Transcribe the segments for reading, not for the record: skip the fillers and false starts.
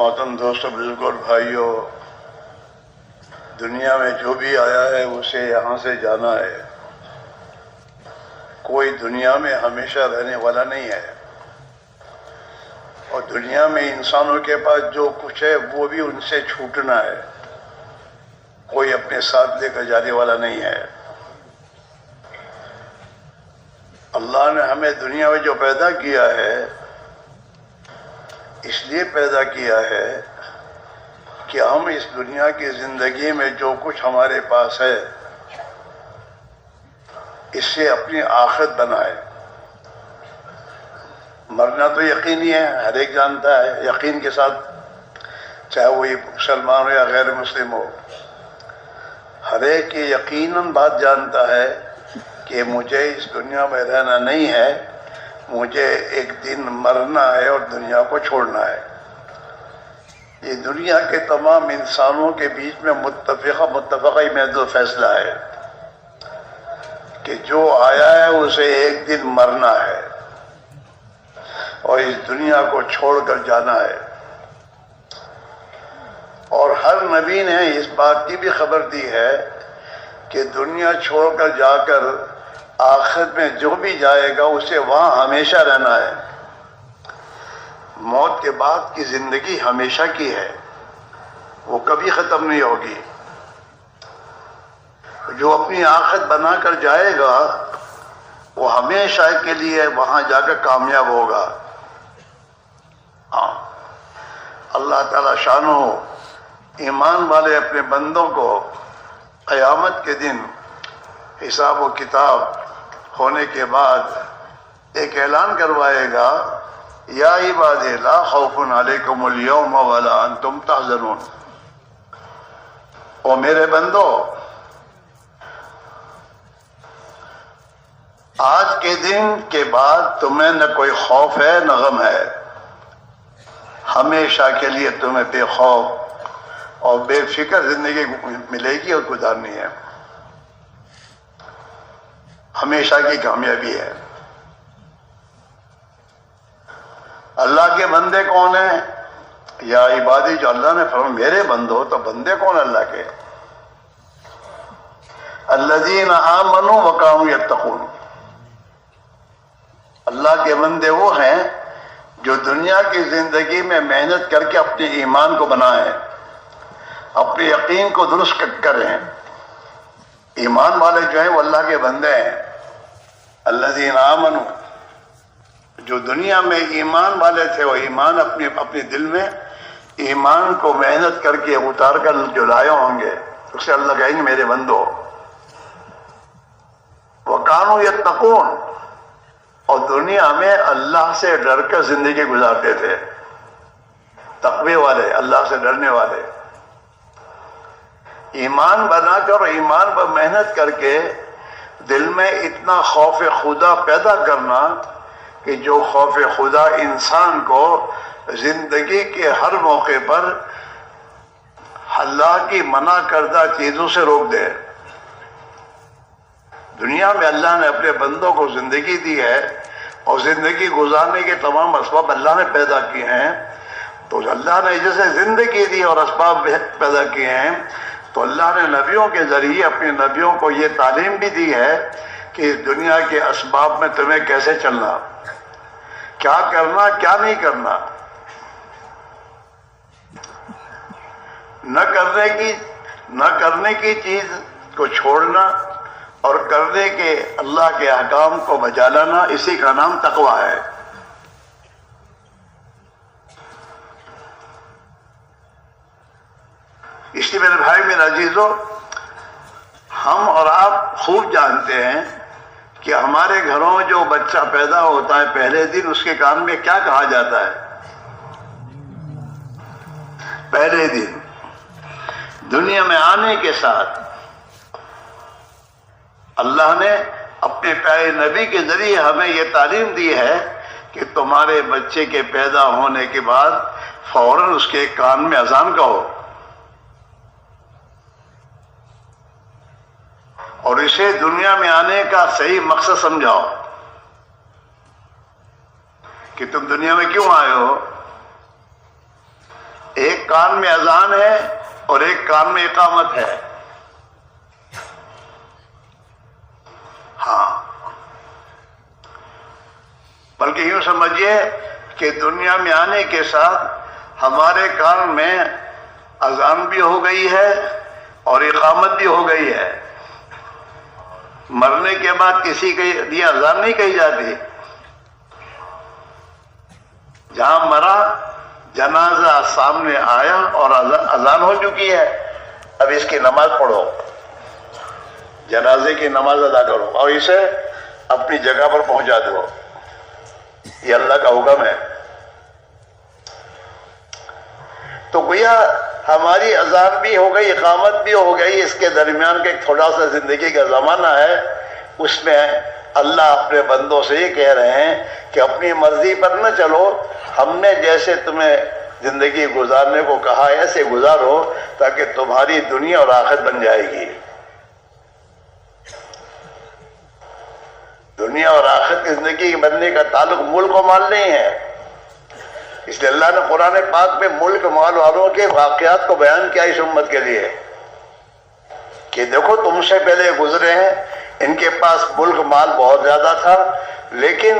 محترم دوستوں، بزرگوں، بھائیوں، دنیا میں جو بھی آیا ہے اسے یہاں سے جانا ہے. کوئی دنیا میں ہمیشہ رہنے والا نہیں ہے، اور دنیا میں انسانوں کے پاس جو کچھ ہے وہ بھی ان سے چھوٹنا ہے. کوئی اپنے ساتھ لے کر جانے والا نہیں ہے. اللہ نے ہمیں دنیا میں جو پیدا کیا ہے اس لیے پیدا کیا ہے کہ ہم اس دنیا کی زندگی میں جو کچھ ہمارے پاس ہے اس سے اپنی آخرت بنائے. مرنا تو یقینی ہے، ہر ایک جانتا ہے یقین کے ساتھ، چاہے وہ مسلمان ہو یا غیر مسلم ہو. ہر ایک یہ یقیناً بات جانتا ہے کہ مجھے اس دنیا میں رہنا نہیں ہے، مجھے ایک دن مرنا ہے اور دنیا کو چھوڑنا ہے. یہ دنیا کے تمام انسانوں کے بیچ میں متفقہ میں جو فیصلہ ہے کہ جو آیا ہے اسے ایک دن مرنا ہے اور اس دنیا کو چھوڑ کر جانا ہے. اور ہر نبی نے اس بات کی بھی خبر دی ہے کہ دنیا چھوڑ کر جا کر آخرت میں جو بھی جائے گا اسے وہاں ہمیشہ رہنا ہے. موت کے بعد کی زندگی ہمیشہ کی ہے، وہ کبھی ختم نہیں ہوگی. جو اپنی آخرت بنا کر جائے گا وہ ہمیشہ کے لیے وہاں جا کر کامیاب ہوگا. ہاں، اللہ تعالی شانہ ایمان والے اپنے بندوں کو قیامت کے دن حساب و کتاب ہونے کے بعد ایک اعلان کروائے گا، یا عباد لا خوف علیکم اليوم ولا انتم تحزنون. او میرے بندو، آج کے دن کے بعد تمہیں نہ کوئی خوف ہے نہ غم ہے. ہمیشہ کے لیے تمہیں بے خوف اور بے فکر زندگی ملے گی اور گزارنی ہے. ہمیشہ کی کامیابی ہے. اللہ کے بندے کون ہیں؟ یا عبادی، جو اللہ نے فرمایا میرے بندو، تو بندے کون اللہ کے؟ الذین آمنوا وکانوا یتقون. اللہ کے بندے وہ ہیں جو دنیا کی زندگی میں محنت کر کے اپنے ایمان کو بنائیں، اپنے یقین کو درست کریں. ایمان والے جو ہیں وہ اللہ کے بندے ہیں. الذین آمنوا، جو دنیا میں ایمان والے تھے وہ ایمان اپنے دل میں ایمان کو محنت کر کے اتار کر جو لائے ہوں گے اسے اللہ کہیں گے میرے بندو. وَكَانُوا يَتَّقُونَ، اور دنیا میں اللہ سے ڈر کر زندگی گزارتے تھے. تقوی والے، اللہ سے ڈرنے والے. ایمان بنا کر اور ایمان پر محنت کر کے دل میں اتنا خوف خدا پیدا کرنا کہ جو خوف خدا انسان کو زندگی کے ہر موقع پر اللہ کی منع کردہ چیزوں سے روک دے. دنیا میں اللہ نے اپنے بندوں کو زندگی دی ہے اور زندگی گزارنے کے تمام اسباب اللہ نے پیدا کیے ہیں. تو اللہ نے جیسے زندگی دی اور اسباب پیدا کیے ہیں تو اللہ نے نبیوں کے ذریعے اپنے نبیوں کو یہ تعلیم بھی دی ہے کہ اس دنیا کے اسباب میں تمہیں کیسے چلنا، کیا کرنا، کیا نہیں کرنا. نہ کرنے کی چیز کو چھوڑنا اور کرنے کے اللہ کے احکام کو بجا لانا، اسی کا نام تقویٰ ہے. اس لیے میرے بھائی، میرے عزیزو، ہم اور آپ خوب جانتے ہیں کہ ہمارے گھروں میں جو بچہ پیدا ہوتا ہے پہلے دن اس کے کان میں کیا کہا جاتا ہے؟ پہلے دن دنیا میں آنے کے ساتھ اللہ نے اپنے پیارے نبی کے ذریعے ہمیں یہ تعلیم دی ہے کہ تمہارے بچے کے پیدا ہونے کے بعد فوراً اس کے کان میں اذان کہو اور اسے دنیا میں آنے کا صحیح مقصد سمجھاؤ کہ تم دنیا میں کیوں آئے ہو. کان میں اذان ہے اور ایک کان میں اقامت ہے. ہاں، بلکہ یوں سمجھیے کہ دنیا میں آنے کے ساتھ ہمارے کان میں اذان بھی ہو گئی ہے اور اقامت بھی ہو گئی ہے. مرنے کے بعد کسی کے لیے اذان نہیں کہی جاتی. جہاں مرا جنازہ سامنے آیا اور اذان ہو چکی ہے، اب اس کی نماز پڑھو، جنازے کی نماز ادا کرو اور اسے اپنی جگہ پر پہنچا دو. یہ اللہ کا حکم ہے. تو گویا ہماری اذان بھی ہو گئی، اقامت بھی ہو گئی، اس کے درمیان کا ایک تھوڑا سا زندگی کا زمانہ ہے. اس میں اللہ اپنے بندوں سے یہ کہہ رہے ہیں کہ اپنی مرضی پر نہ چلو، ہم نے جیسے تمہیں زندگی گزارنے کو کہا ایسے گزارو تاکہ تمہاری دنیا اور آخرت بن جائے گی. دنیا اور آخرت کی زندگی بننے کا تعلق ملک و مال نہیں ہے. اس لیے اللہ نے قرآن پاک میں ملک مال والوں کے واقعات کو بیان کیا اس امت کے لیے کہ دیکھو تم سے پہلے گزرے ہیں، ان کے پاس ملک مال بہت زیادہ تھا، لیکن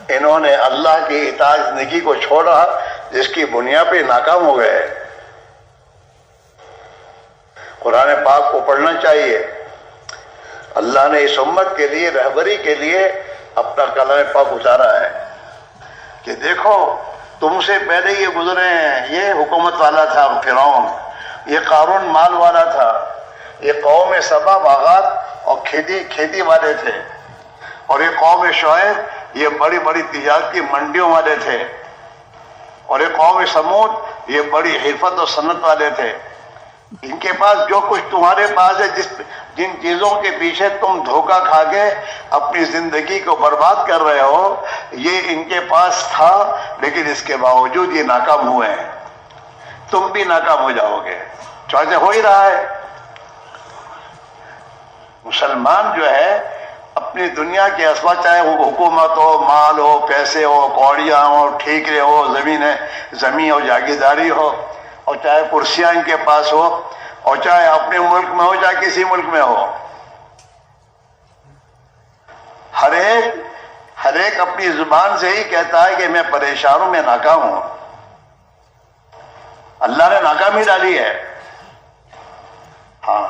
انہوں نے اللہ کی اطاعت زندگی کو چھوڑا جس کی بنیاد پہ ناکام ہو گئے. قرآن پاک کو پڑھنا چاہیے. اللہ نے اس امت کے لیے رہبری کے لیے اپنا کلام پاک اتارا ہے کہ دیکھو تم سے پہلے یہ گزرے ہیں، یہ حکومت والا تھا فرعون، یہ قارون مال والا تھا، یہ قوم سبا باغات اور کھیتی والے تھے، اور یہ قوم شعیب یہ بڑی بڑی تجارت کی منڈیوں والے تھے، اور یہ قوم سمود یہ بڑی حرفت اور صنعت والے تھے. ان کے پاس جو کچھ تمہارے پاس ہے، جن چیزوں کے پیچھے تم دھوکہ کھا کے اپنی زندگی کو برباد کر رہے ہو، یہ ان کے پاس تھا، لیکن اس کے باوجود یہ ناکام ہوئے ہیں. تم بھی ناکام ہو جاؤ گے، چاہے ہو ہی رہا ہے. مسلمان جو ہے اپنی دنیا کے اسباب، چاہے وہ حکومت ہو، مال ہو، پیسے ہو، کوڑیاں ہو، ٹھیکرے ہو، زمین ہو، جاگیرداری ہو، اور چاہے کرسیاں ان کے پاس ہو، اور چاہے اپنے ملک میں ہو چاہے کسی ملک میں ہو، ہر ایک اپنی زبان سے ہی کہتا ہے کہ میں پریشان ہوں، میں ناکام ہوں. اللہ نے ناکامی ڈالی ہے. ہاں،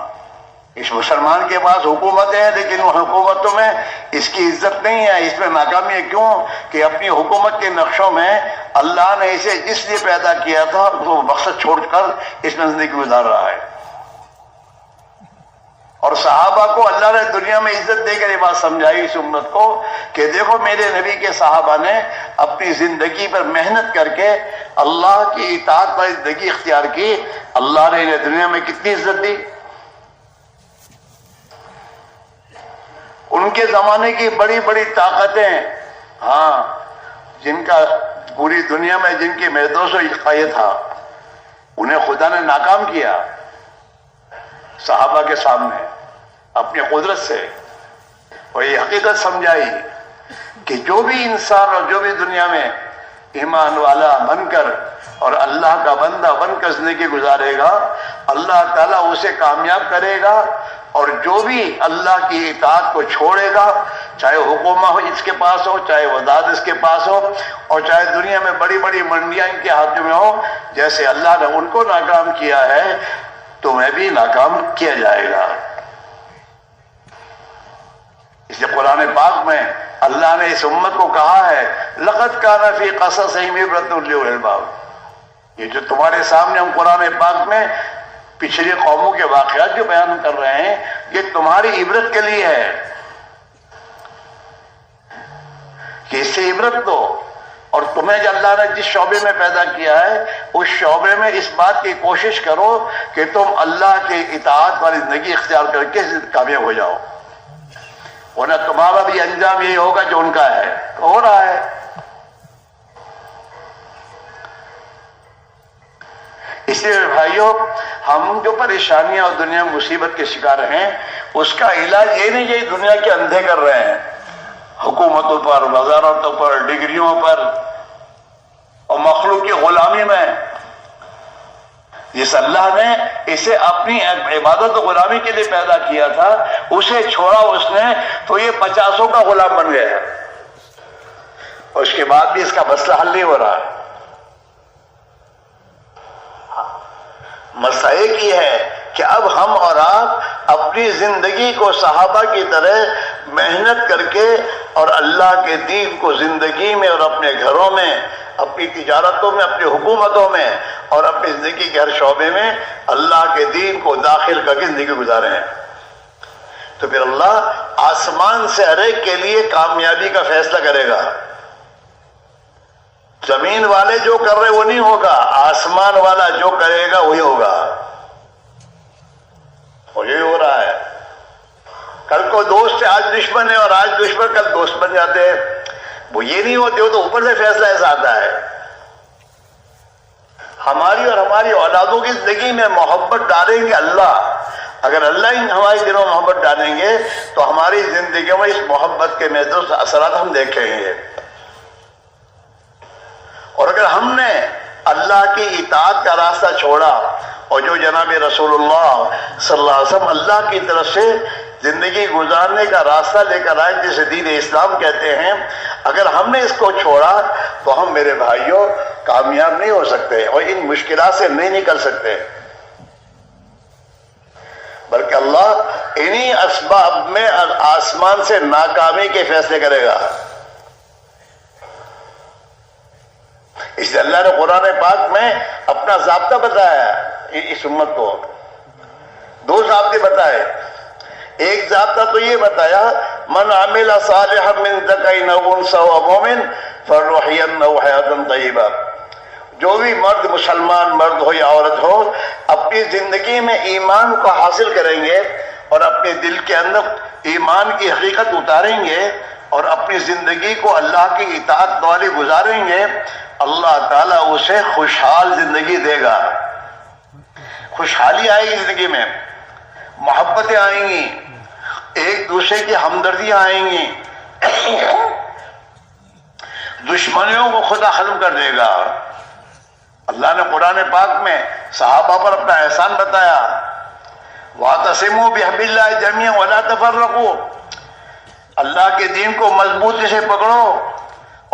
اس مسلمان کے پاس حکومت ہے، لیکن وہ حکومتوں میں اس کی عزت نہیں ہے. اس میں ناکامی ہے. کیوں کہ اپنی حکومت کے نقشوں میں اللہ نے اسے جس لیے پیدا کیا تھا وہ مقصد چھوڑ کر اس میں زندگی گزار رہا ہے. اور صحابہ کو اللہ نے دنیا میں عزت دے کر یہ بات سمجھائی اس امت کو کہ دیکھو میرے نبی کے صحابہ نے اپنی زندگی پر محنت کر کے اللہ کی اطاعت پر زندگی اختیار کی. اللہ نے انہیں دنیا میں کتنی عزت دی. ان کے زمانے کی بڑی بڑی طاقتیں، ہاں، جن کا پوری دنیا میں جن کی محدود یہ تھا، انہیں خدا نے ناکام کیا صحابہ کے سامنے اپنی قدرت سے. اور یہ حقیقت سمجھائی کہ جو بھی انسان اور جو بھی دنیا میں ایمان والا بن کر اور اللہ کا بندہ بن کر زندگی گزارے گا، اللہ تعالیٰ اسے کامیاب کرے گا. اور جو بھی اللہ کی اطاعت کو چھوڑے گا، چاہے حکومت ہو اس کے پاس ہو، چاہے وزارت اس کے پاس ہو، اور چاہے دنیا میں بڑی بڑی منڈیاں ان کے ہاتھ میں ہو، جیسے اللہ نے ان کو ناکام کیا ہے تمہیں بھی ناکام کیا جائے گا. اس لیے قرآن پاک میں اللہ نے اس امت کو کہا ہے لقد کان فی قصصہم عبرۃ لأولی الالباب. یہ جو تمہارے سامنے ہم قرآن پاک میں پچھلی قوموں کے واقعات جو بیان کر رہے ہیں، یہ تمہاری عبرت کے لیے ہے کہ اس سے عبرت دو. اور تمہیں جو اللہ نے جس شعبے میں پیدا کیا ہے اس شعبے میں اس بات کی کوشش کرو کہ تم اللہ کی اطاعت والی زندگی اختیار کر کے کامیاب ہو جاؤ، ورنہ تمہارا بھی انجام یہی ہوگا جو ان کا ہے، ہو رہا ہے. اس لیے بھائیوں، ہم جو پریشانیاں اور دنیا میں مصیبت کے شکار ہیں، اس کا علاج یہ نہیں کہ دنیا کے اندھے کر رہے ہیں حکومتوں پر، وزارتوں پر، ڈگریوں پر اور مخلوق کی غلامی میں. جس اللہ نے اسے اپنی عبادت و غلامی کے لیے پیدا کیا تھا اسے چھوڑا اس نے تو یہ 50 کا غلام بن گیا ہے، اور اس کے بعد بھی اس کا مسئلہ حل نہیں ہو رہا ہے۔ مسئلہ ایک ہی ہے کہ اب ہم اور آپ اپنی زندگی کو صحابہ کی طرح محنت کر کے اور اللہ کے دین کو زندگی میں اور اپنے گھروں میں، اپنی تجارتوں میں، اپنی حکومتوں میں اور اپنی زندگی کے ہر شعبے میں اللہ کے دین کو داخل کر کے زندگی گزارے ہیں، تو پھر اللہ آسمان سے ہر ایک کے لیے کامیابی کا فیصلہ کرے گا۔ زمین والے جو کر رہے وہ نہیں ہوگا، آسمان والا جو کرے گا وہی ہوگا، اور یہی ہو رہا ہے۔ کل کو دوست آج دشمن ہے اور آج دشمن کل دوست بن جاتے ہیں، وہ یہ نہیں ہوتے، وہ تو اوپر سے فیصلہ ایسا آتا ہے۔ ہماری اور ہماری اولادوں کی زندگی میں محبت ڈالیں گے اللہ، اگر اللہ ہی ہمارے دلوں میں محبت ڈالیں گے تو ہماری زندگیوں میں اس محبت کے محدود اثرات ہم دیکھیں گے، اور اگر ہم نے اللہ کی اطاعت کا راستہ چھوڑا اور جو جناب رسول اللہ صلی اللہ علیہ وسلم اللہ کی طرف سے زندگی گزارنے کا راستہ لے کر آئے جسے دین اسلام کہتے ہیں، اگر ہم نے اس کو چھوڑا تو ہم میرے بھائیوں کامیاب نہیں ہو سکتے اور ان مشکلات سے نہیں نکل سکتے، بلکہ اللہ انہی اسباب میں آسمان سے ناکامی کے فیصلے کرے گا۔ اس لیے اللہ نے قرآن پاک میں اپنا ضابطہ بتایا اس امت کو، 2 ضابطے بتائے۔ ایک ضابطہ تو یہ بتایا من عمل صالحا من ذکر او انثى وهو مؤمن فلنحيينه حیاة طیبہ، جو بھی مرد، مسلمان مرد ہو یا عورت ہو، اپنی زندگی میں ایمان کو حاصل کریں گے اور اپنے دل کے اندر ایمان کی حقیقت اتاریں گے اور اپنی زندگی کو اللہ کی اطاعت والی گزاریں گے، اللہ تعالیٰ اسے خوشحال زندگی دے گا، خوشحالی آئے گی زندگی میں، محبتیں آئیں گی، ایک دوسرے کی ہمدردیاں آئیں گی، دشمنیوں کو خدا ختم کر دے گا۔ اللہ نے قرآن پاک میں صحابہ پر اپنا احسان بتایا، وَاعْتَصِمُوا بِحَبْلِ اللَّهِ جَمِيعًا وَلَا تَفَرَّقُوا، اللہ کے دین کو مضبوطی سے پکڑو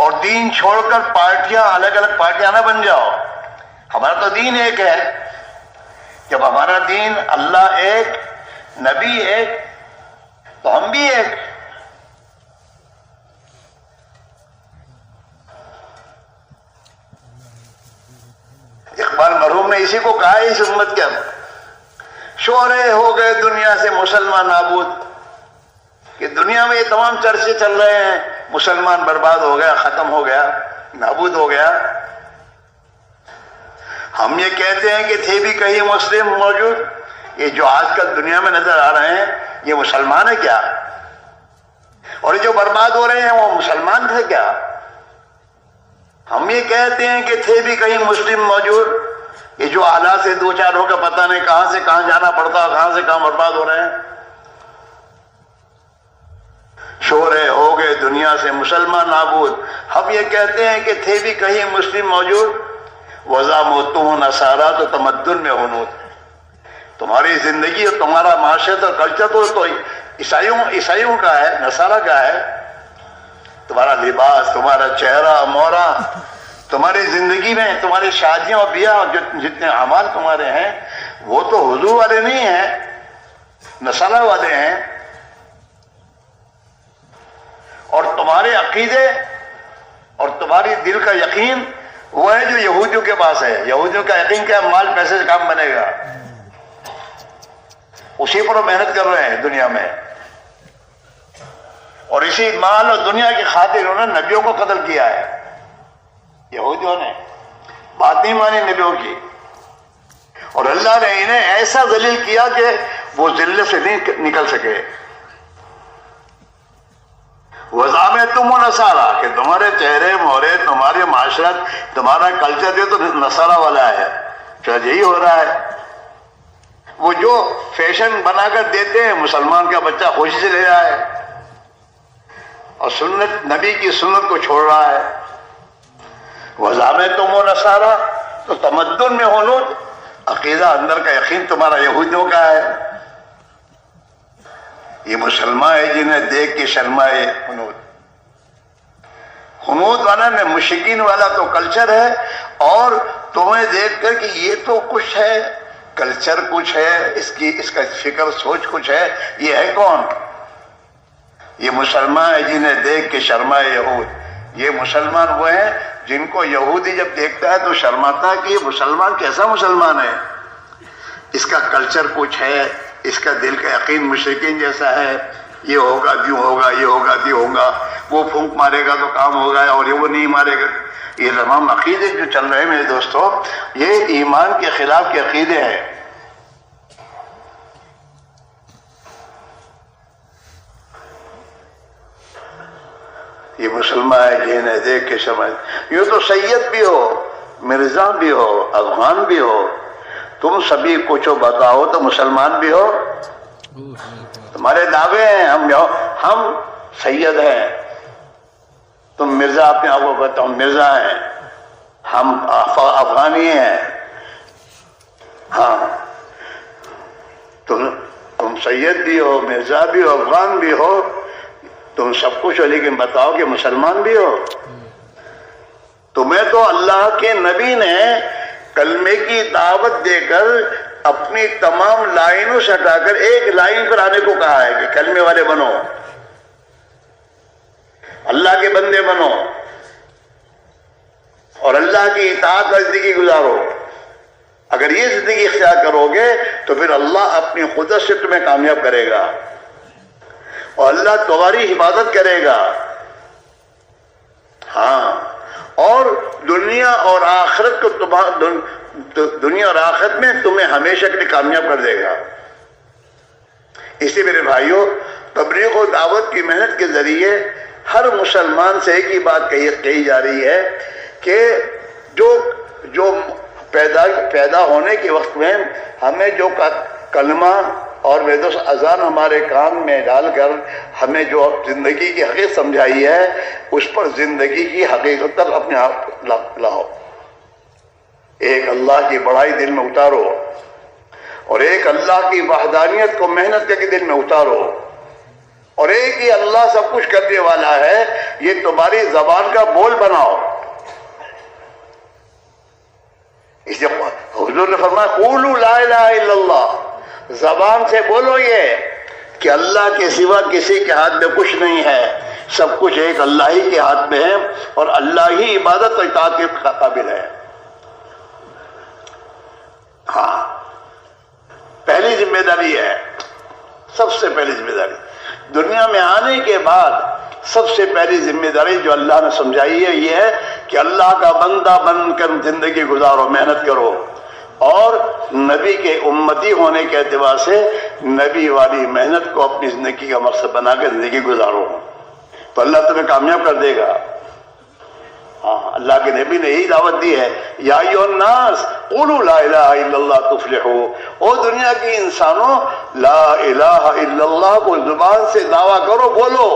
اور دین چھوڑ کر پارٹیاں، الگ الگ پارٹیاں نہ بن جاؤ۔ ہمارا تو دین ایک ہے، جب ہمارا دین اللہ ایک، نبی ایک، تو ہم بھی ایک۔ اقبال مرحوم نے اسی کو کہا ہے اس امت کے اندر، شورے ہو گئے دنیا سے مسلمان نابود، کہ دنیا میں یہ تمام چرچے چل رہے ہیں مسلمان برباد ہو گیا، ختم ہو گیا، نابود ہو گیا۔ ہم یہ کہتے ہیں کہ تھے بھی کہیں مسلم موجود، یہ جو آج کل دنیا میں نظر آ رہے ہیں یہ مسلمان ہے کیا؟ اور یہ جو برباد ہو رہے ہیں وہ مسلمان تھے کیا؟ ہم یہ کہتے ہیں کہ تھے بھی کہیں مسلم موجود، یہ جو حالات سے دو چار ہو کر پتہ نہیں کہاں سے کہاں جانا پڑتا، کہاں سے کہاں برباد ہو رہے ہیں۔ شورے ہو گئے دنیا سے مسلمان نابود، ہم یہ کہتے ہیں کہ تھے بھی کہیں مسلم موجود، وَزَعْمُتُمْ نَصَارَىٰ تو تمدن میں ہنود، تمہاری زندگی اور تمہارا معاشرت اور کلچر تو عیسائیوں کا ہے، نصارہ کا ہے، تمہارا لباس، تمہارا چہرہ مورا، تمہاری زندگی میں تمہاری شادیاں اور بیاہ اور جتنے اعمال تمہارے ہیں وہ تو حضور والے نہیں ہیں، نصارہ والے ہیں۔ اور تمہارے عقیدے اور تمہاری دل کا یقین وہ ہے جو یہودیوں کے پاس ہے۔ یہودیوں کا یقین کیا؟ مال پیسے سے کام بنے گا، اسی پر وہ محنت کر رہے ہیں دنیا میں، اور اسی مال اور دنیا کی خاطر انہوں نے نبیوں کو قتل کیا ہے۔ یہودیوں نے بات نہیں مانی نبیوں کی، اور اللہ نے انہیں ایسا ذلیل کیا کہ وہ ذلت سے نہیں نکل سکے۔ وَزَعْمُتُمْ نَصَارَىٰ کہ تمہارے چہرے مہرے، تمہاری معاشرت، تمہارا کلچر یہ تو نصارہ والا ہے، شاید یہی ہو رہا ہے۔ وہ جو فیشن بنا کر دیتے ہیں مسلمان کا بچہ خوشی سے لے رہا ہے اور سنت، نبی کی سنت کو چھوڑ رہا ہے۔ وَزَعْمُتُمْ نَصَارَىٰ تو تمدن میں ہنود، عقیدہ اندر کا یقین تمہارا یہودیوں کا ہے. یہ مسلمان ہے جنہیں دیکھ کے شرمائے حنود. حنود والا نے مشرکین والا تو کلچر ہے، اور تمہیں دیکھ کر کہ یہ تو کچھ ہے، کلچر کچھ ہے، اس کا فکر سوچ کچھ ہے. یہ ہے کون؟ یہ مسلمان ہے جنہیں دیکھ کے شرمائے یہود. یہ مسلمان وہ ہیں جن کو یہودی جب دیکھتا ہے تو شرماتا ہے کہ یہ مسلمان کیسا مسلمان ہے، اس کا کلچر کچھ ہے، اس کا دل کا یقین مشرکین جیسا ہے. یہ ہوگا دیوں ہوگا، یہ ہوگا دیوں ہوگا، وہ پھونک مارے گا تو کام ہوگا، اور یہ وہ نہیں مارے گا. یہ تمام عقیدے جو چل رہے ہیں میرے دوستو، یہ ایمان کے خلاف کے عقیدے ہیں. یہ مسلمان ہے جنہیں دیکھ کے سمجھ. یوں تو سید بھی ہو، مرزا بھی ہو، افغان بھی ہو، تم سبھی کچھ بتاؤ تو مسلمان بھی ہو. تمہارے دعوے ہیں ہم سید ہیں، تم مرزا اپنے آپ کو کہتے ہم مرزا ہیں، ہم افغانی ہیں. ہاں تم سید بھی ہو، مرزا بھی ہو، افغان بھی ہو، تم سب کچھ ہو، لیکن بتاؤ کہ مسلمان بھی ہو. تمہیں تو اللہ کے نبی نے کلمے کی دعوت دے کر اپنی تمام لائنوں سے ہٹا کر ایک لائن پر آنے کو کہا ہے کہ کلمے والے بنو، اللہ کے بندے بنو، اور اللہ کی اطاعت کا زندگی گزارو. اگر یہ زندگی اختیار کرو گے تو پھر اللہ اپنی قدرت سے تمہیں کامیاب کرے گا، اور اللہ تمہاری حفاظت کرے گا. ہاں، اور دنیا اور آخرت کو دنیا اور آخرت میں تمہیں ہمیشہ کے لیے کامیاب کر دے گا. اسی میرے بھائیوں، تبلیغ و دعوت کی محنت کے ذریعے ہر مسلمان سے ایک ہی بات کہی جا رہی ہے کہ جو پیدا ہونے کے وقت میں ہمیں جو کلمہ اور ویدوس اذان ہمارے کان میں ڈال کر ہمیں جو زندگی کی حقیقت سمجھائی ہے، اس پر زندگی کی حقیقت تک اپنے آپ لاؤ. ایک اللہ کی بڑائی دل میں اتارو، اور ایک اللہ کی وحدانیت کو محنت کر کے دل میں اتارو، اور ایک ہی اللہ سب کچھ کرنے والا ہے، یہ تمہاری زبان کا بول بناؤ. اس لیے حضور نے فرمایا قولوا لا الہ الا اللہ، زبان سے بولو یہ کہ اللہ کے سوا کسی کے ہاتھ میں کچھ نہیں ہے، سب کچھ ایک اللہ ہی کے ہاتھ میں ہے، اور اللہ ہی عبادت اور اطاعت کے قابل ہے. ہاں، پہلی ذمہ داری ہے، سب سے پہلی ذمہ داری دنیا میں آنے کے بعد سب سے پہلی ذمہ داری جو اللہ نے سمجھائی ہے یہ ہے کہ اللہ کا بندہ بن کر زندگی گزارو، محنت کرو، اور نبی کے امتی ہونے کے اعتبار سے نبی والی محنت کو اپنی زندگی کا مقصد بنا کر زندگی گزارو، تو اللہ تمہیں کامیاب کر دے گا. ہاں، اللہ کے نبی نے یہی دعوت دی ہے، یا ایھا الناس قولوا لا الہ الا اللہ تفلحوا. او دنیا کے انسانوں، لا الہ الا اللہ کو زبان سے دعویٰ کرو، بولو،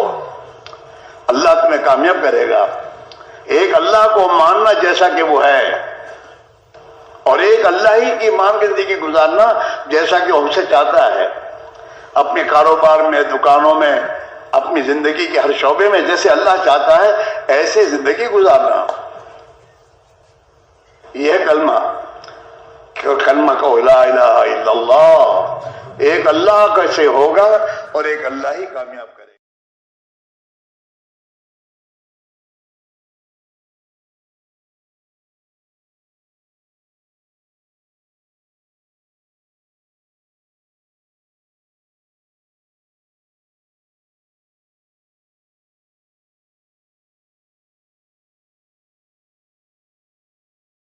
اللہ تمہیں کامیاب کرے گا. ایک اللہ کو ماننا جیسا کہ وہ ہے، اور ایک اللہ ہی کی مان کے زندگی گزارنا جیسا کہ وہ ہم سے چاہتا ہے. اپنے کاروبار میں، دکانوں میں، اپنی زندگی کے ہر شعبے میں جیسے اللہ چاہتا ہے ایسے زندگی گزارنا. یہ کلمہ کو لا الہ الا اللہ، ایک اللہ کیسے ہوگا اور ایک اللہ ہی کامیاب کرے.